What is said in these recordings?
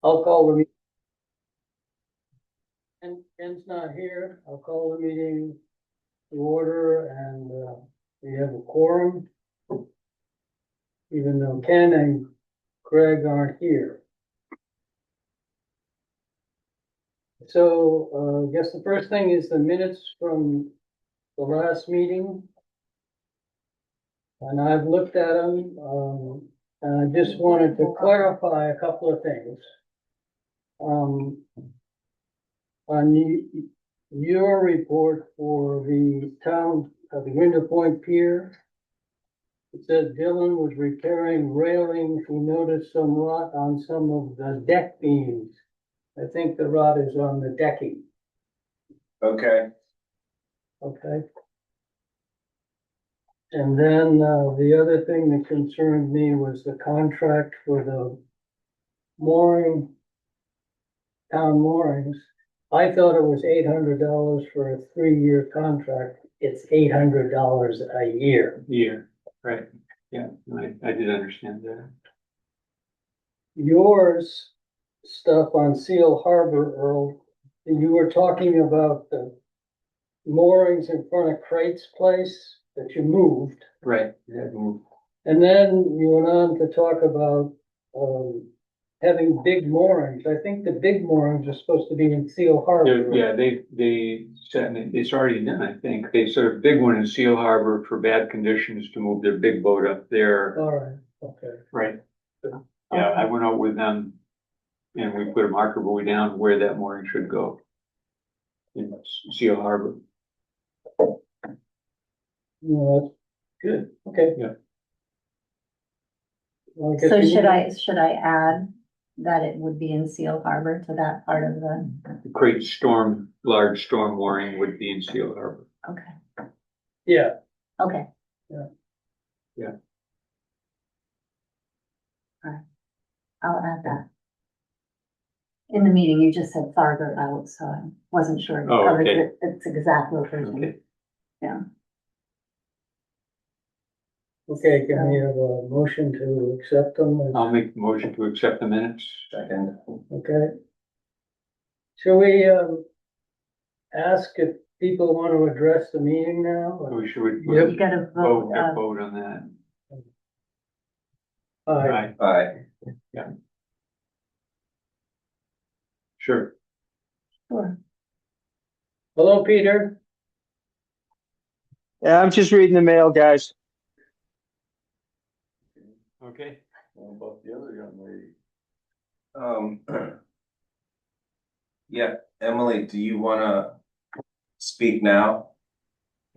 I'll call the meeting. And Ken's not here. I'll call the meeting to order and we have a quorum. Even though Ken and Craig aren't here. So I guess the first thing is the minutes from the last meeting. And I've looked at them, and I just wanted to clarify a couple of things. On your report for the town of the Window Point Pier, it said Dylan was repairing railings. He noticed some rot on some of the deck beams. I think the rot is on the decking. Okay, Okay. And then the other thing that concerned me was the contract for the mooring, town moorings. I thought it was $800 for a 3-year contract. It's $800 a year. Right, yeah, I did understand that. Yours stuff on Seal Harbor, Earl, you were talking about the moorings in front of Crate's place that you moved. Right, yeah, And then you went on to talk about, having big moorings. I think the big moorings are supposed to be in Seal Harbor. yeah, they said, it's already done, I think. They sort of big one in Seal Harbor for bad conditions to move their big boat up there. All right, okay. Right. Yeah, I went out with them and we put a marker buoy down where that mooring should go. In Seal Harbor. No, that's good, okay. Yeah. Well, I guess So we need- should I add that it would be in Seal Harbor to that part of the, The large storm mooring would be in Seal Harbor. okay, Yeah, okay. Yeah. Yeah. All right, I'll add that. In the meeting, you just said farther out, so I wasn't sure. if it Oh, covered okay. Its exact location. Okay. Yeah, okay, can we have a motion to accept them? I'll make the motion to accept the minutes. second. Okay. Shall we, ask if people want to address the meeting now? We should. Yep. you gotta vote, Vote on that. Aye. Aye. Sure. sure. Hello, Peter. Yeah, I'm just reading the mail, guys. Okay. What about the other young lady? Yeah, Emily, do you wanna speak now?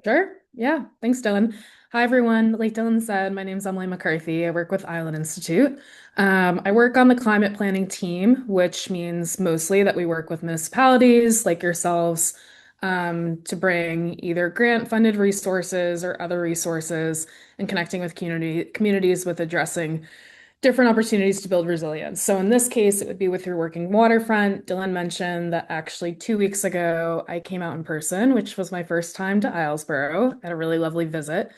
Sure. Yeah. Thanks, Dylan. Hi, everyone. Like Dylan said, my name is Emily McCarthy. I work with Island Institute. I work on the climate planning team, which means mostly that we work with municipalities like yourselves to bring either grant-funded resources or other resources and connecting with communities with addressing different opportunities to build resilience. So in this case, it would be with your working waterfront. Dylan mentioned that actually 2 weeks ago, I came out in person, which was my first time to Islesboro. Had a really lovely visit.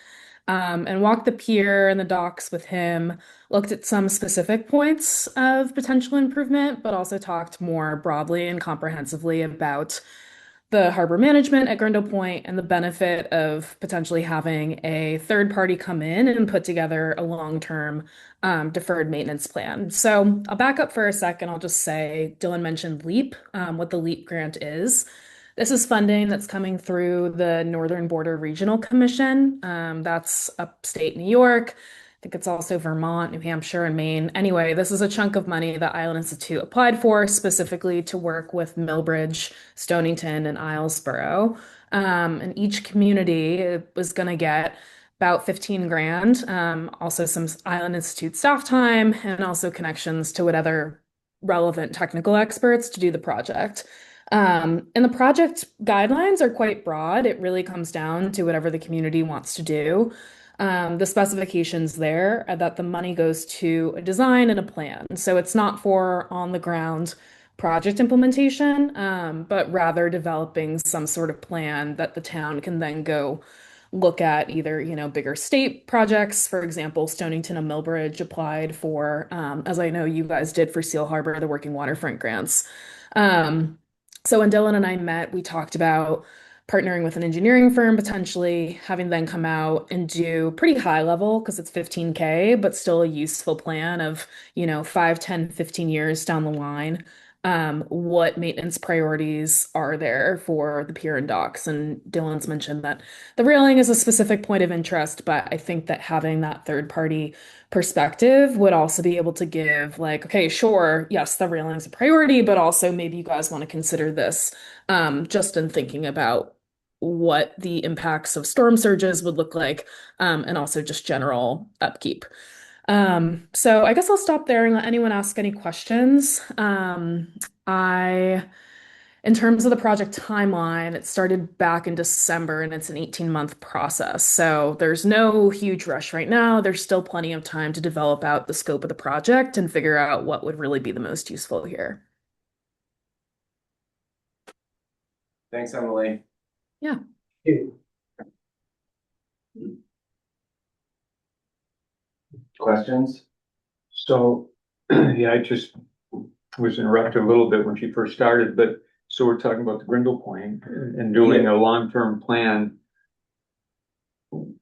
And walked the pier and the docks with him, looked at some specific points of potential improvement, but also talked more broadly and comprehensively about the harbor management at Grindle Point and the benefit of potentially having a third party come in and put together a long-term deferred maintenance plan. So I'll back up for a second. I'll just say Dylan mentioned LEAP, what the LEAP grant is. This is funding that's coming through the Northern Border Regional Commission. That's upstate New York. I think it's also Vermont, New Hampshire, and Maine. Anyway, this is a chunk of money that Island Institute applied for specifically to work with Millbridge, Stonington, and Islesboro. And each community was going to get about 15 grand, also some Island Institute staff time, and also connections to what other relevant technical experts to do the project. And the project guidelines are quite broad. It really comes down to whatever the community wants to do. The specifications there are that the money goes to a design and a plan. So it's not for on the ground project implementation, but rather developing some sort of plan that the town can then go look at either, bigger state projects. For example, Stonington and Millbridge applied for, as I know you guys did for Seal Harbor, the Working Waterfront grants. Um, so when Dylan and I met, we talked about partnering with an engineering firm, potentially having them come out and do pretty high level because it's 15K, but still a useful plan of, 5, 10, 15 years down the line. What maintenance priorities are there for the pier and docks? And Dylan's mentioned that the railing is a specific point of interest, but I think that having that third party perspective would also be able to give like, okay, sure, yes, the railing is a priority, but also maybe you guys want to consider this, just in thinking about what the impacts of storm surges would look like, and also just general upkeep. So I guess I'll stop there and let anyone ask any questions. In terms of the project timeline, it started back in December and it's an 18-month process. So there's no huge rush right now. There's still plenty of time to develop out the scope of the project and figure out what would really be the most useful here. Thanks, Emily. Yeah. Questions? So, yeah, I just was interrupted a little bit when she first started, but so we're talking about the Grindle Point and doing a long-term plan.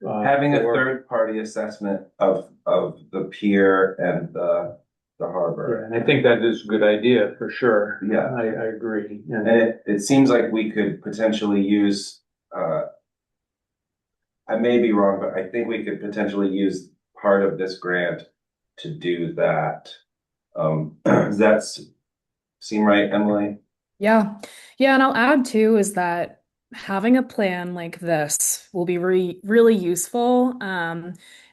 Having a for- third-party assessment of the pier and the Yeah, harbor. and I think that is a good idea for sure. Yeah. I agree. And it seems like we could potentially use, I may be wrong, but I think we could potentially use part of this grant to do that. Does that seem right, Emily? Yeah. Yeah, and I'll add too is that having a plan like this will be really useful,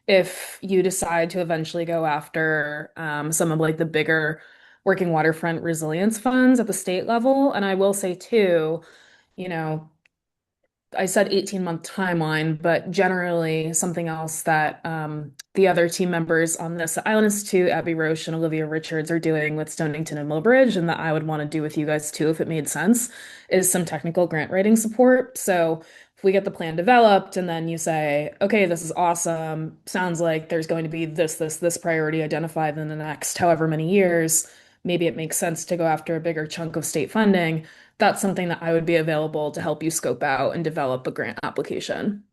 if you decide to eventually go after, some of like the bigger working waterfront resilience funds at the state level. And I will say too, you know, I said 18-month timeline, but generally something else that, the other team members on this Island Institute, Abby Roche and Olivia Richards, are doing with Stonington and Millbridge, and that I would want to do with you guys too, if it made sense, is some technical grant writing support. So if we get the plan developed and then you say, okay, this is awesome, sounds like there's going to be this priority identified in the next however many years, maybe it makes sense to go after a bigger chunk of state funding. That's something that I would be available to help you scope out and develop a grant application.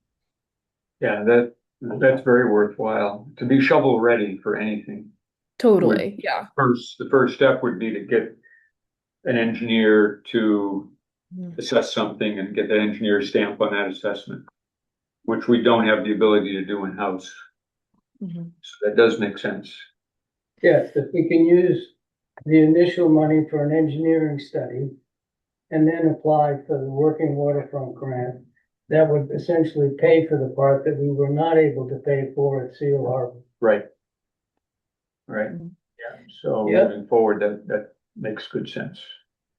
Yeah, that's very worthwhile to be shovel ready for anything. Totally. Yeah. The first step would be to get an engineer to Mhm. assess something and get that engineer's stamp on that assessment, which we don't have the ability to do in-house. Mhm. So that does make sense. Yes, if we can use the initial money for an engineering study and then apply for the working waterfront grant, that would essentially pay for the part that we were not able to pay for at Seal Harbor. Right. Right. Mhm. Yeah. So Yep. moving forward, that makes good sense.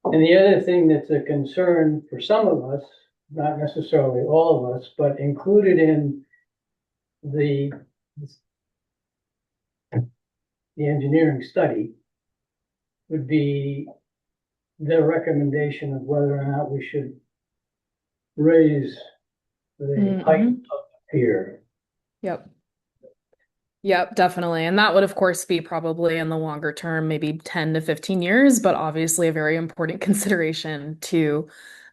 And the other thing that's a concern for some of us, not necessarily all of us, but included in the engineering study would be their recommendation of whether or not we should raise the height of the pier. Yep. Yep, definitely. And that would, of course, be probably in the longer term, maybe 10 to 15 years, but obviously a very important consideration to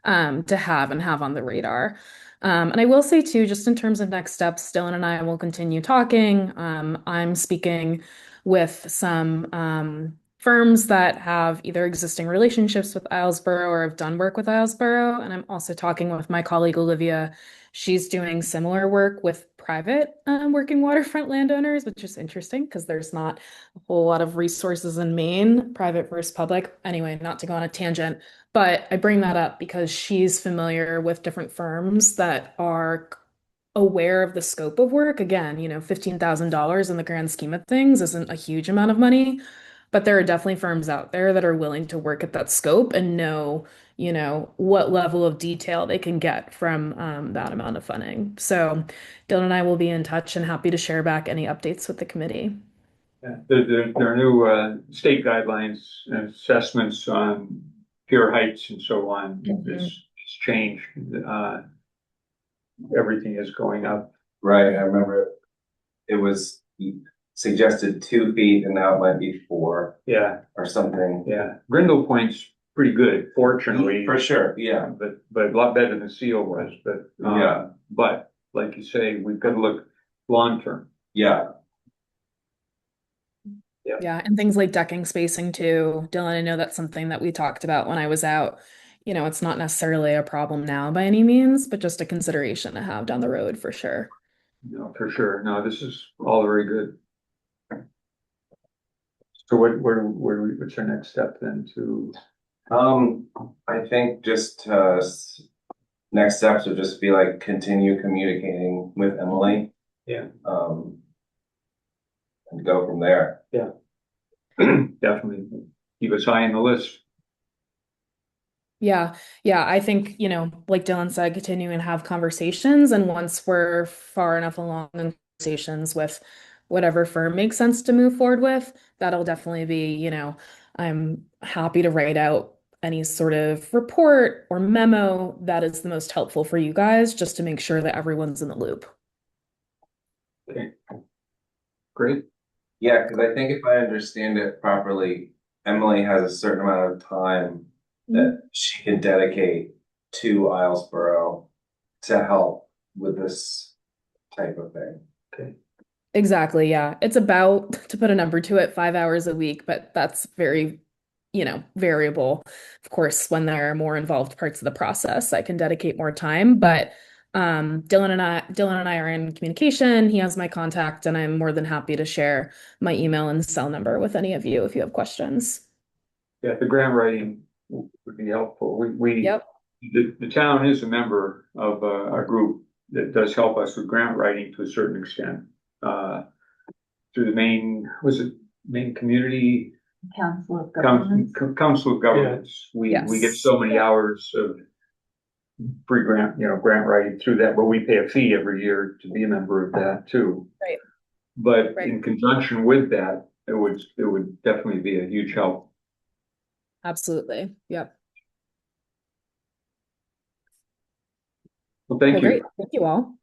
have on the radar. And I will say too, just in terms of next steps, Dylan and I will continue talking. I'm speaking with some, firms that have either existing relationships with Islesboro or have done work with Islesboro. And I'm also talking with my colleague Olivia. She's doing similar work with private, working waterfront landowners, which is interesting because there's not a whole lot of resources in Maine, private versus public. Anyway, not to go on a tangent, but I bring that up because she's familiar with different firms that are aware of the scope of work. Again, $15,000 in the grand scheme of things isn't a huge amount of money, but there are definitely firms out there that are willing to work at that scope and know, what level of detail they can get from, that amount of funding. So Dylan and I will be in touch and happy to share back any updates with the committee. Yeah, there are new state guidelines and assessments on pier heights and so on. Mhm. It's changed. everything is going up. Right, I remember it was suggested 2 feet and now it might be 4 Yeah, or something. yeah. Grindle Point's pretty good, fortunately. For sure, yeah, But a lot better than Seal was, Yeah. but like you say, we've got to look long-term. yeah, Yeah, and things like decking spacing too. Dylan, I know that's something that we talked about when I was out. You know, it's not necessarily a problem now by any means, but just a consideration to have down the road for sure. No, for sure. No, this is all very good. So what's our next step then to, I think just, next steps would just be like continue communicating with Emily. Yeah. And go from there. definitely keep us high on the list? Yeah, yeah, I think, you know, like Dylan said, continue and have conversations. And once we're far enough along in conversations with whatever firm makes sense to move forward with, that'll definitely be, you know, I'm happy to write out any sort of report or memo that is the most helpful for you guys, just to make sure that everyone's in the loop. Okay. Great. Yeah, because I think if I understand it properly, Emily has a certain amount of time that she can dedicate to Islesboro to help with this type of thing. Okay. Exactly, yeah. It's about, to put a number to it, 5 hours a week, but that's very, you know, variable. Of course, when there are more involved parts of the process, I can dedicate more time, but Dylan and I are in communication. He has my contact, and I'm more than happy to share my email and cell number with any of you if you have questions. Yeah, the grant writing would be helpful. Yep. The town is a member of a group that does help us with grant writing to a certain extent. Through the Maine Community Council of Governments. Council of Governments. We get Yes. so many hours of free grant, grant writing through that, but we pay a fee every year to be a member of that too. Right. But Right. in conjunction with that, it would definitely be a huge help. Absolutely. Yep. Well, thank Well, you. great. Thank you all.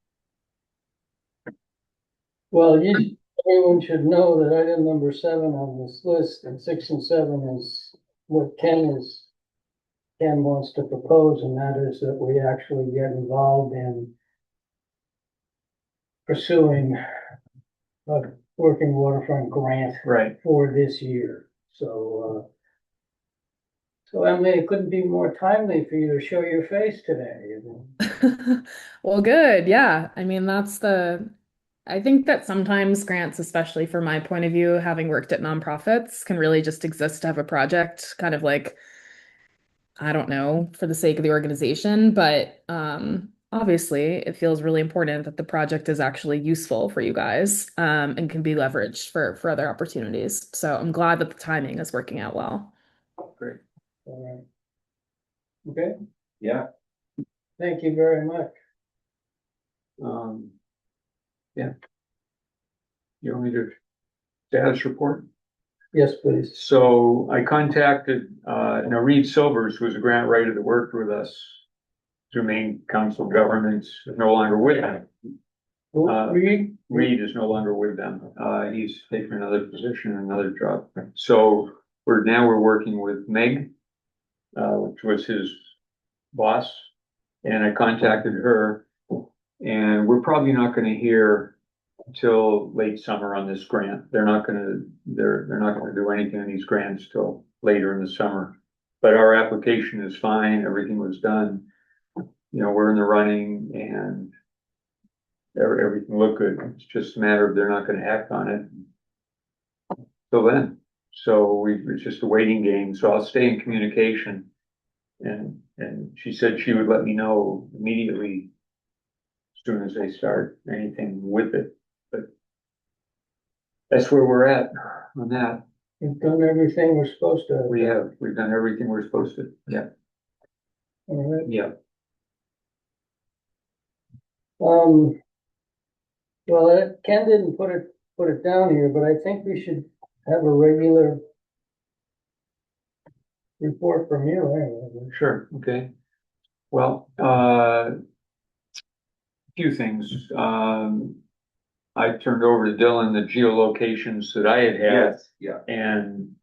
Well, everyone should know that item number 7 on this list, and 6 and 7 is what Ken wants to propose, and that is that we actually get involved in pursuing a working waterfront grant Right. for this year. So Emily, it couldn't be more timely for you to show your face today. Well, good. Yeah. I mean, I think that sometimes grants, especially from my point of view, having worked at nonprofits, can really just exist to have a project kind of like, I don't know, for the sake of the organization. But obviously, it feels really important that the project is actually useful for you guys, and can be leveraged for other opportunities. So I'm glad that the timing is working out well. Great. All right. Okay, Yeah, thank you very much. Yeah. You want me to status report? Yes, please. So I contacted, Reed Silvers, who was a grant writer that worked with us through Maine Council of Governments, is no longer with them. Reed? Reed is no longer with them. He's taken another position, another job. So we're working with Meg, which was his boss, and I contacted her. And we're probably not gonna hear till late summer on this grant. They're not gonna do anything on these grants till later in the summer. But our application is fine, everything was done. We're in the running and everything looked good. It's just a matter of they're not gonna act on it till then. So it's just a waiting game. So I'll stay in communication. And she said she would let me know immediately as soon as they start anything with it. But that's where we're at on that. You've done everything we're supposed to. We've done everything we're supposed to. Yeah. All right. Yeah. Well, Ken didn't put it down here, but I think we should have a regular report from you anyway. Sure. Okay. Well, few things. I turned over to Dylan the geolocations that I had. Yes, yeah, And,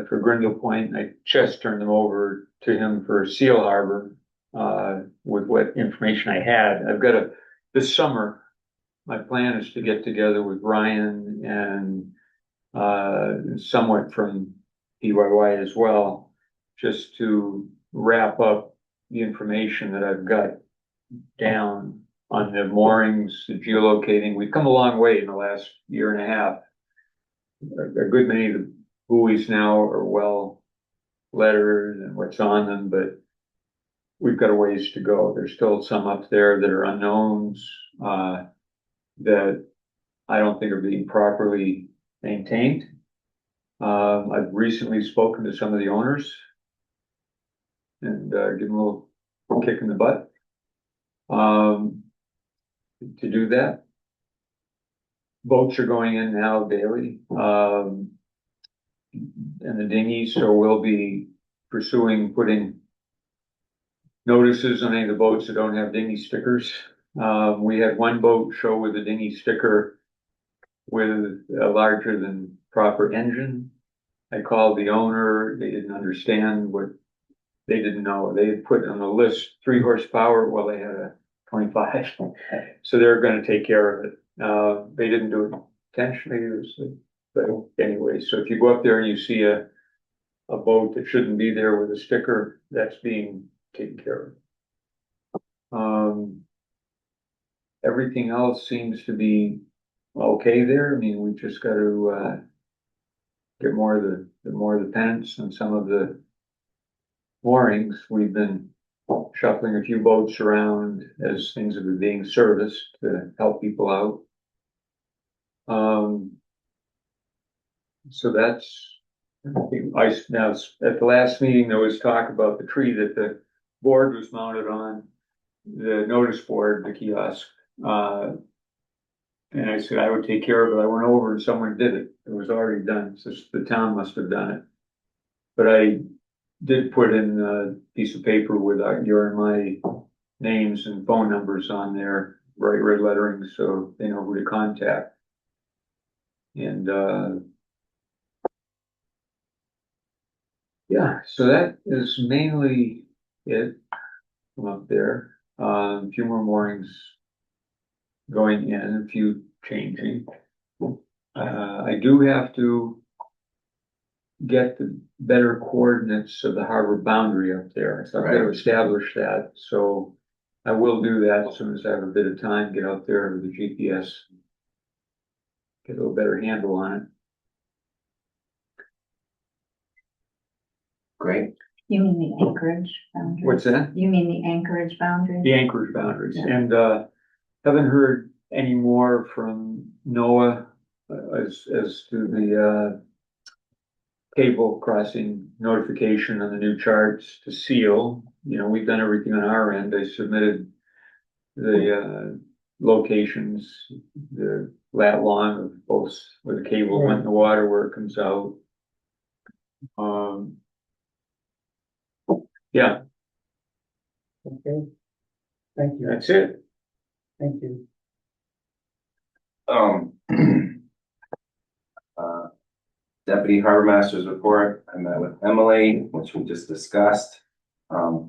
for Grindle Point, I just turned them over to him for Seal Harbor, with what information I had. This summer, my plan is to get together with Ryan and, somewhat from PYY as well, just to wrap up the information that I've got down on the moorings, the geolocating. We've come a long way in the last year and a half. A good many of the buoys now are well lettered and what's on them, but we've got a ways to go. There's still some up there that are unknowns, that I don't think are being properly maintained. I've recently spoken to some of the owners and, give them a little kick in the butt, to do that. Boats are going in now daily, and the dinghies, so we'll be pursuing putting notices on any of the boats that don't have dinghy stickers. We had one boat show with a dinghy sticker with a larger than proper engine. I called the owner, they didn't understand what, they didn't know, they had put on the list 3 horsepower, well, they had a 25. So they're gonna take care of it. They didn't do it intentionally, but anyway, so if you go up there and you see a boat that shouldn't be there with a sticker, that's being taken care of. Everything else seems to be okay there. I mean, we just got to, get more of the pennants on some of the moorings. We've been shuffling a few boats around as things have been being serviced to help people out. So that's, now at the last meeting, there was talk about the tree that the board was mounted on, the notice board, the kiosk. And I said I would take care of it. I went over and someone did it. It was already done. So the town must have done it. But I did put in a piece of paper with your and my names and phone numbers on there, bright red lettering, so they know who to contact. And, yeah, so that is mainly it from up there. A few more moorings going in, a few changing. I do have to get the better coordinates of the harbor boundary up there. So I've got to establish that. So I will do that as soon as I have a bit of time, get out there with the GPS, get a little better handle on it. great. You mean the Anchorage boundary? What's that? You mean the Anchorage boundary? The Anchorage boundaries. Yeah. And, haven't heard any more from NOAA as to the, cable crossing notification on the new charts to seal. You know, we've done everything on our end. I submitted the, locations, the lat long of both where the cable went in the water, where it comes out. Yeah, Okay. Thank you, that's it. thank you. Deputy Harbor Master's report, I met with Emily, which we just discussed.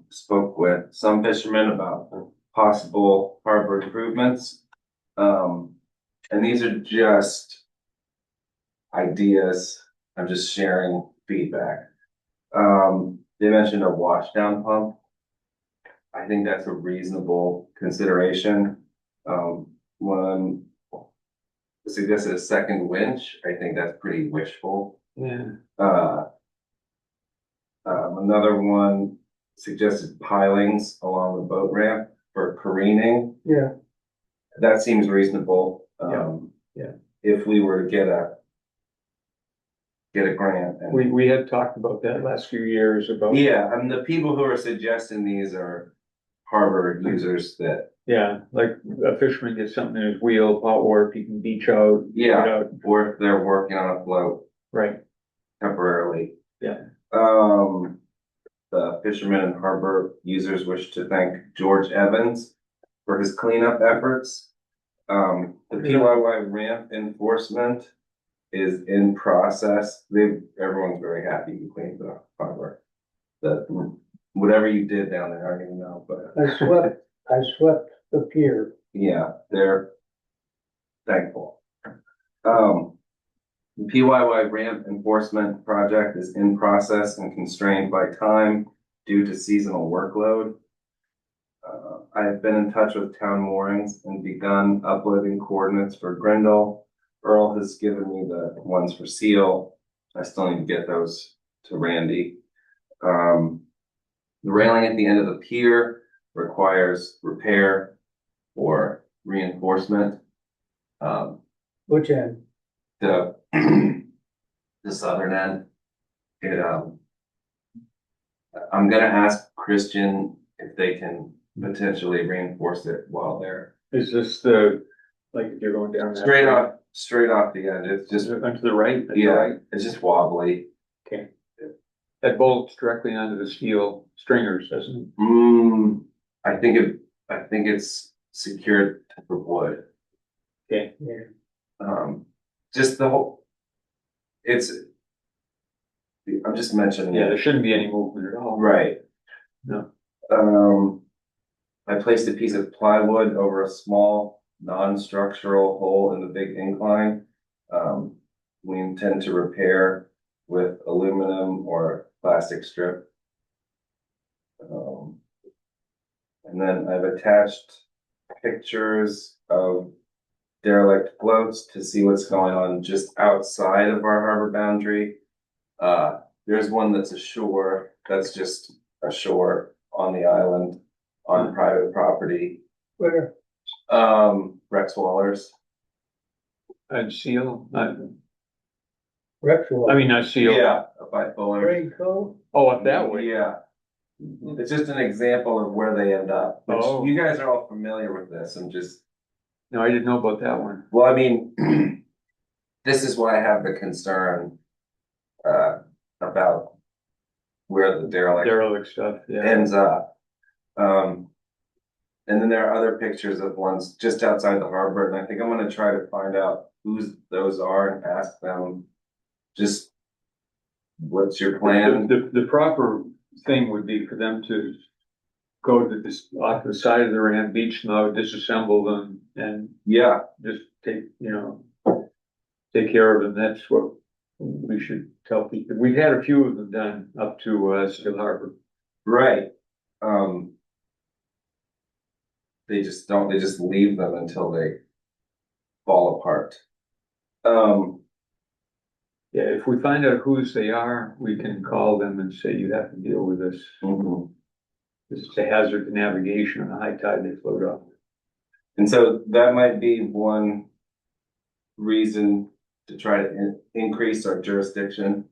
Spoke with some fishermen about possible harbor improvements. And these are just ideas. I'm just sharing feedback. They mentioned a washdown pump. I think that's a reasonable consideration. One suggested a second winch. I think that's pretty wishful. Yeah. Another one suggested pilings along the boat ramp for careening. Yeah, That seems reasonable. Yeah. If we were to get a grant. And We had talked about that last few years about. yeah, I mean, the people who are suggesting these are harbor users that, Yeah, like a fisherman gets something in his wheel, or if he can beach out. yeah, get out. or if they're working on a float Right, temporarily. yeah. The fishermen and harbor users wish to thank George Evans for his cleanup efforts. The PYY ramp enforcement is in process. Everyone's very happy you cleaned the harbor. Whatever you did down there, I don't even know, but I swept the pier. yeah, they're thankful. The PYY ramp enforcement project is in process and constrained by time due to seasonal workload. I have been in touch with Town Moorings and begun uploading coordinates for Grindle. Earl has given me the ones for Seal. I still need to get those to Randy. The railing at the end of the pier requires repair or reinforcement. Which end? The southern end. I'm gonna ask Christian if they can potentially reinforce it while they're Is this like if you're going down that straight off the end. It's just, to the right? At the yeah, right? it's just wobbly. Okay. That bolts directly onto the steel stringers, doesn't it? I think it's secured to wood. Okay. Just the whole, I'm just mentioning Yeah, it. there shouldn't be any movement at all. Right. No. I placed a piece of plywood over a small non-structural hole in the big incline. We intend to repair with aluminum or plastic strip. And then I've attached pictures of derelict floats to see what's going on just outside of our harbor boundary. There's one that's ashore, that's just ashore on the island on private property. Where? Rex Wallers. And seal, Rexwell. not seal. Yeah, up by Fuller. Grade Cove? Oh, up that way. Yeah. It's just an example of where they end up. Which Oh. You guys are all familiar with this. I'm just, No, I didn't know about that one. well, I mean, this is why I have the concern about where the derelict Stuff, yeah. ends up. And then there are other pictures of ones just outside the harbor, and I think I'm gonna try to find out whose those are and ask them just what's your plan? The proper thing would be for them to go to this, off the side of the ramp, beach them out, disassemble them, and Yeah, just take care of them. That's what we should tell people. We've had a few of them done up to Seal Harbor. right. They just leave them until they fall apart. Yeah, if we find out whose they are, we can call them and say, you have to deal with this. Mhm. This is a hazard to navigation on a high tide, they float off. And so that might be one reason to try to increase our jurisdiction.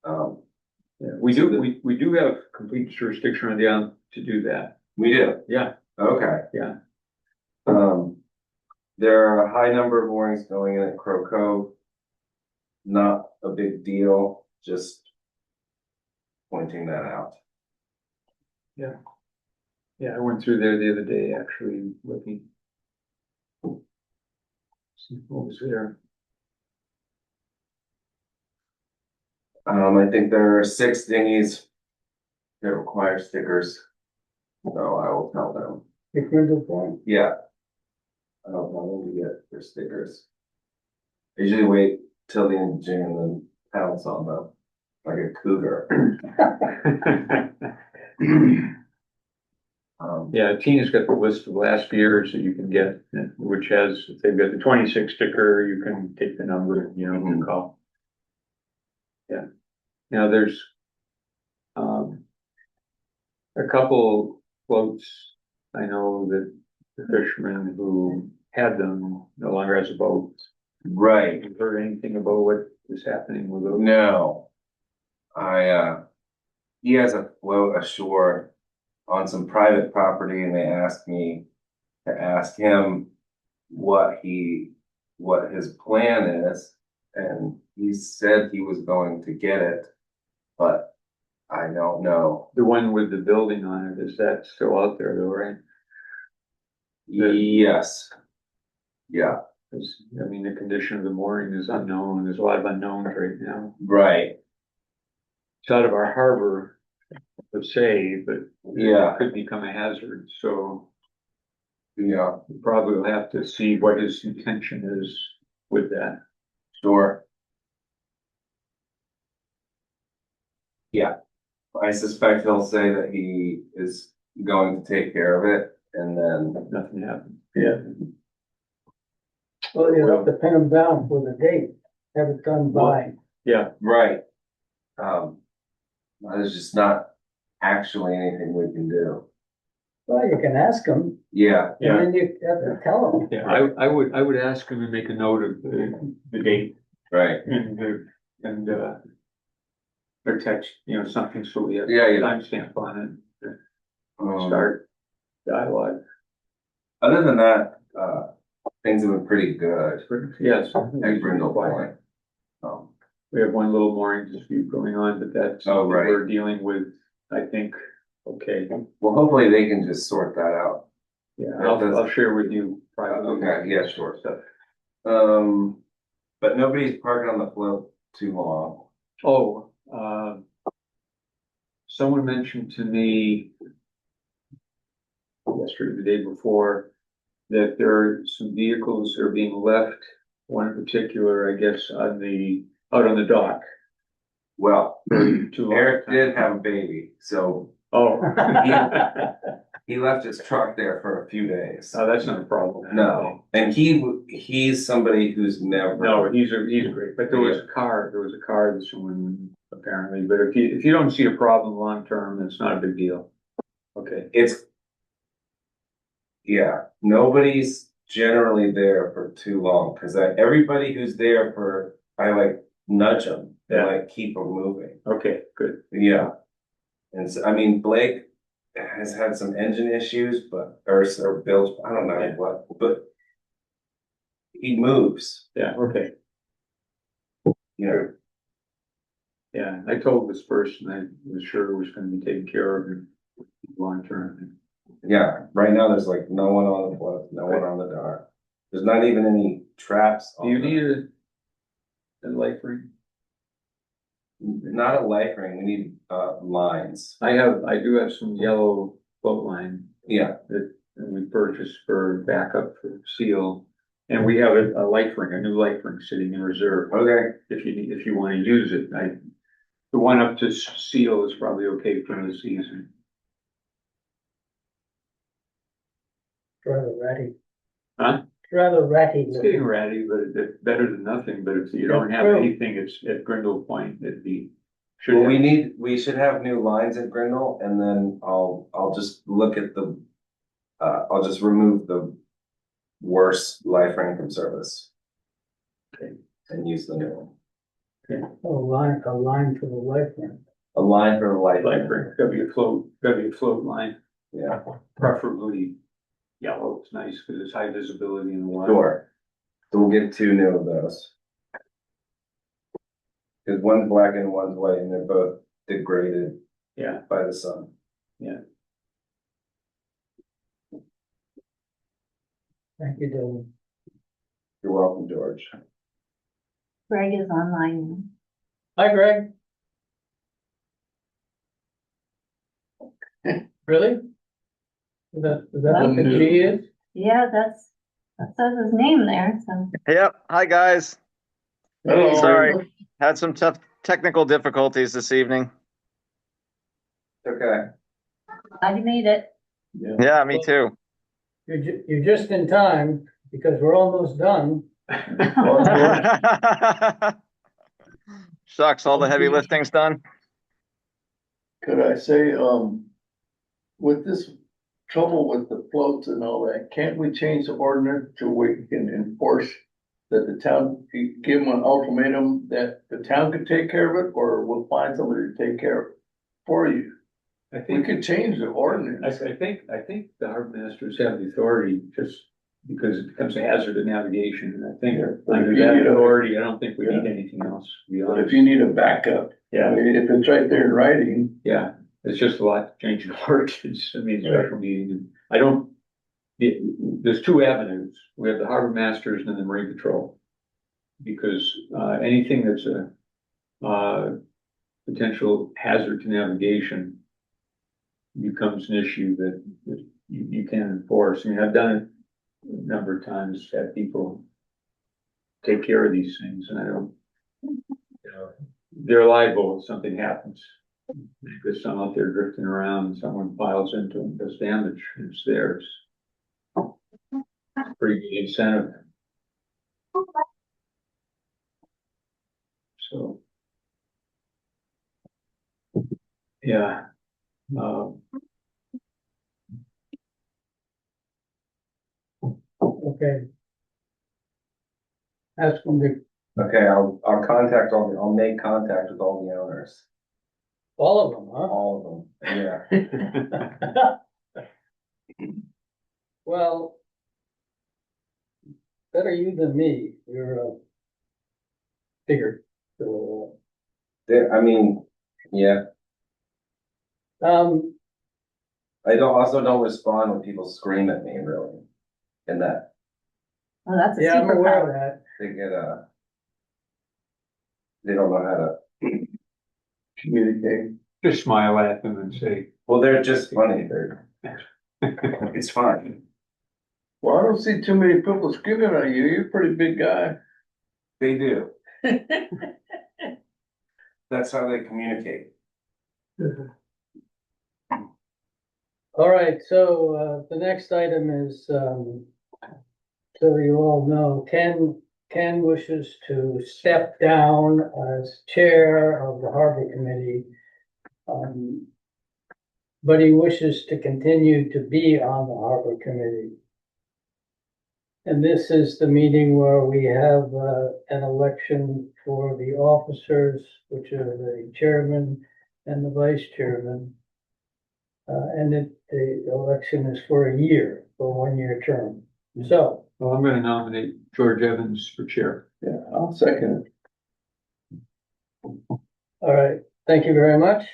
Yeah, we do have complete jurisdiction on the island to do that. We do. Yeah, Okay. yeah. There are a high number of moorings going in at Crow Cove. Not a big deal, just pointing that out. Yeah, I went through there the other day, actually, looking. See what was there. I think there are 6 dinghies that require stickers. So I will tell them. The Grindle Point? Yeah. I don't know when to get their stickers. I usually wait till the end of June and then pounce on them like a cougar. Yeah, Tina's got the list of last year's that you can get, which has, if they've got the 26 sticker, you can take the number, and call. Yeah. Now there's a couple floats, I know that the fisherman who had them no longer has a boat. Right. Have you heard anything about what is happening with those? No. He has a float ashore on some private property and they asked me to ask him what his plan is. And he said he was going to get it, but I don't know. The one with the building on it, is that still out there though, right? Yes. Yeah, 'Cause, I mean, the condition of the mooring is unknown, there's a lot of unknowns right now. right, It's out of our harbor, per se, but Yeah. it could become a hazard, so yeah, we probably will have to see what his intention is with that. sure. Yeah, I suspect he'll say that he is going to take care of it and then, Nothing happened. yeah, Well, you have to pin them down for the date, have it done by. Yeah, right. There's just not actually anything we can do. Well, you can ask them, Yeah, and then you have to tell them. yeah, I would ask him to make a note of the date right, and or text, something, so we have Yeah, yeah. timestamp on it, um, start dialogue. other than that, things have been pretty good Yes. at Brindle Point. Um, We have one little mooring dispute going on, but that's Oh, something right. we're dealing with, I think, okay. well, hopefully they can just sort that out. Yeah, Yeah, I'll share with you privately. Okay, yeah, sure. Stuff. But nobody's parking on the float too long. Oh, someone mentioned to me yesterday, the day before, that there are some vehicles that are being left, one in particular, I guess, out on the dock. Well, for too long a Eric time. did have a baby, so Oh. he left his truck there for a few days. Oh, that's not a problem. No, and he's somebody who's never. No, he's great, but there was a car that someone apparently, but if you don't see a problem long term, it's not a big deal. Okay, Yeah, nobody's generally there for too long, cause everybody who's there I like nudge them and Yeah. like keep them moving. okay, good. Yeah. And so, I mean, Blake has had some engine issues, or Bill's, I don't know Yeah. what, but he moves, Yeah, okay. you know. Yeah, I told this person I was sure it was gonna be taken care of in long term. Yeah, right now there's like no one on the float, no one on the dock. There's not even any traps. Do you on the- need a life ring? Not a life ring, we need, lines. I do have some yellow float line Yeah, that we purchased for backup for seal. And we have a life ring, a new life ring sitting in reserve. okay, If you wanna use it, the one up to seal is probably okay for the season. Rather ratty. Huh? Rather ratty. It's getting ratty, but it's better than nothing, but if you don't have True. anything, it's at Grindle Point, well, we should have new lines at Grindle, and then I'll just look at I'll just remove the worst life ring from service. Okay. And use the new one. A line for the life ring. A line for the life life ring, ring, gotta be a float line, yeah, preferably yellow, it's nice, cause it's high visibility in the water. sure. So we'll get 2 new of those. Cause one's black and one's white, and they're both degraded Yeah, by the sun. Thank you, Dylan. You're welcome, George. Greg is online. Hi, Greg. Really? Is that what the G is? Yeah, that says his name there, so. Yep. Hi, guys. Hello. Sorry. Had some tough technical difficulties this evening. Okay, I made it. Yeah, me too. You're just in time because we're almost done. Shucks, all the heavy lifting's done. Could I say, with this trouble with the floats and all that, can't we change the ordinance to where we can enforce that the town, give them an ultimatum that the town could take care of it, or we'll find somebody to take care of it for you? I We think, could change the ordinance. I think the harbor masters have the authority, just because it becomes a hazard of navigation, and I think under that authority, I don't think we need anything else, to be But honest. if you need a backup, I Yeah, mean, if it's right there in writing, yeah, it's just a lot to change in ordinance, I mean, special meeting, and I don't, there's two avenues. We have the harbor masters and then the marine patrol. Because, anything that's a potential hazard to navigation becomes an issue that you can't enforce. I mean, I've done it a number of times, had people take care of these things, and I don't, they're liable if something happens. Because some out there drifting around, and someone piles into them, does damage, it's theirs. Pretty good incentive. So. Yeah. Okay. Ask them to, Okay, I'll make contact with all the owners, all of them, huh? all of them, yeah. Well, better you than me, you're a bigger, so, I mean, yeah, I don't respond when people scream at me, really, and that Well, that's a yeah, I'm aware of superpower. that. they get they don't know how to, Communicate. Just smile at them and say, well, they're just funny, it's fine. Well, I don't see too many people screaming at you. You're a pretty big guy. They do. That's how they communicate. All right, so, the next item is, so you all know, Ken wishes to step down as chair of the harbor committee. But he wishes to continue to be on the harbor committee. And this is the meeting where we have, an election for the officers, which are the chairman and the vice chairman. And the election is for a year, for a 1-year term. So, well, I'm gonna nominate George Evans for chair. Yeah, I'll second it. all right, thank you very much.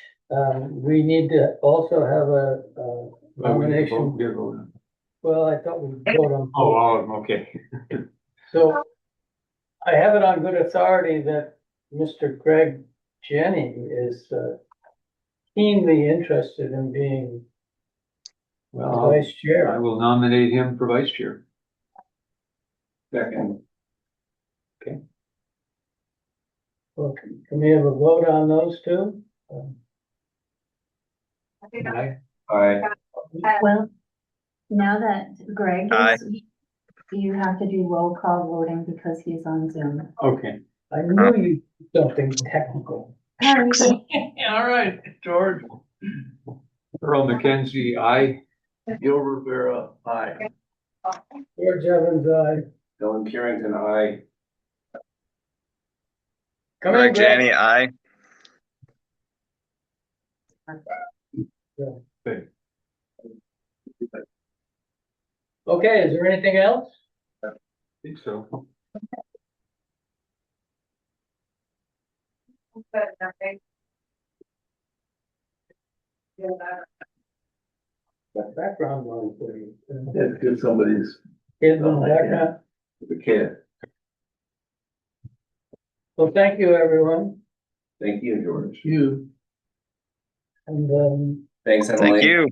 We need to also have a nomination. We gotta vote on. Well, I thought we'd vote on. Okay. So I have it on good authority that Mr. Greg Jenny is keenly interested in being Well, vice I chair. will nominate him for vice chair. Second, Well, can we have a vote on those two? Aye. I, Well, now that Greg Aye. is, you have to do roll call voting because he's on Zoom. Okay. I knew you'd do something technical. All right, George. Earl McKenzie, aye. Gil Rivera, aye. George Evans, aye. Dylan Purington, I. Come in, Greg Greg. Janney, aye. Good. Okay, is there anything else? I think so. Got background noise for you. Let's give somebody's, Kids in the background. the kid. Well, thank you, everyone. Thank you, George. You. And, Thanks, Emily. Thank you.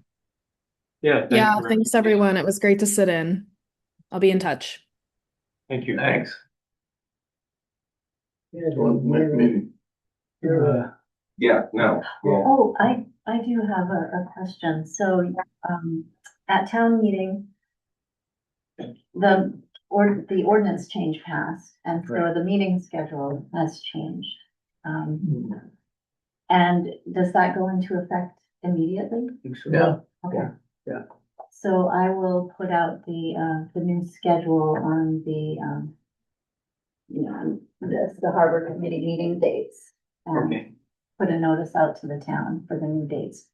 Yeah. Yeah, very- thanks everyone. It was great to sit in. I'll be in touch. Thank you. Thanks. yeah, Meeting. you're, Yeah, no, well, Oh, I do have a question. So, at town meeting, the ordinance change passed, and so the meeting schedule has changed. And does that go into effect immediately? Yeah. Okay. Yeah. So I will put out the new schedule on the, the harbor committee meeting dates. And Okay. put a notice out to the town for the new dates.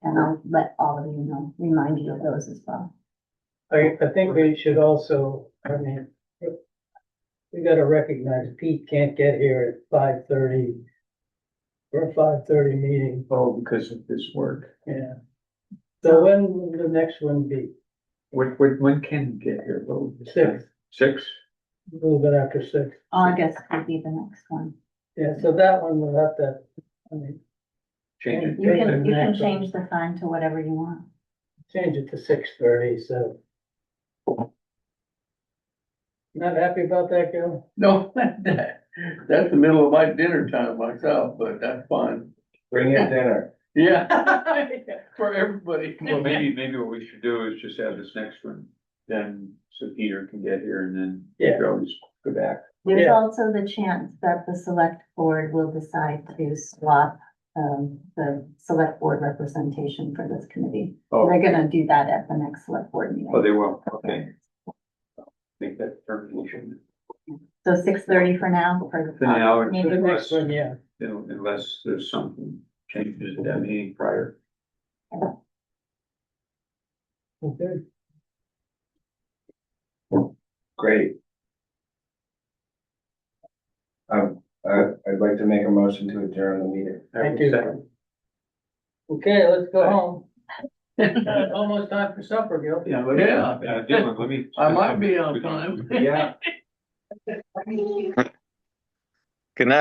And I'll let all of you know, remind you of those as well. I think we should also, I mean, we gotta recognize Pete can't get here at 5:30 for a 5:30 meeting. Oh, because of this work. Yeah. So when will the next one be? when can you get here? What was the time? 6th, 6? a little bit after 6. August would be the next one. Yeah, so that one will have to, I mean, Change it. You Okay. can change the time to whatever you want. change it to 6:30, so. Not happy about that, Gil? No, that's the middle of my dinner time myself, but that's fine. Bring your dinner. Yeah, for everybody. Well, maybe what we should do is just have this next one, then, so Peter can get here and then we can always go back. There's Yeah. also the chance that the select board will decide to swap, the select board representation for this committee. Oh, They're gonna do that at the next select board meeting. oh, they will, okay. Make that determination. So 6:30 for now for the. For now, The Maybe next one, yeah. Unless there's something changes at that meeting prior. Okay. Great. I'd like to make a motion to adjourn the meeting. Thank you. Okay, let's go home. Almost time for supper, Gil. Yeah, Yeah. Dylan, let me. I might be on time. Yeah.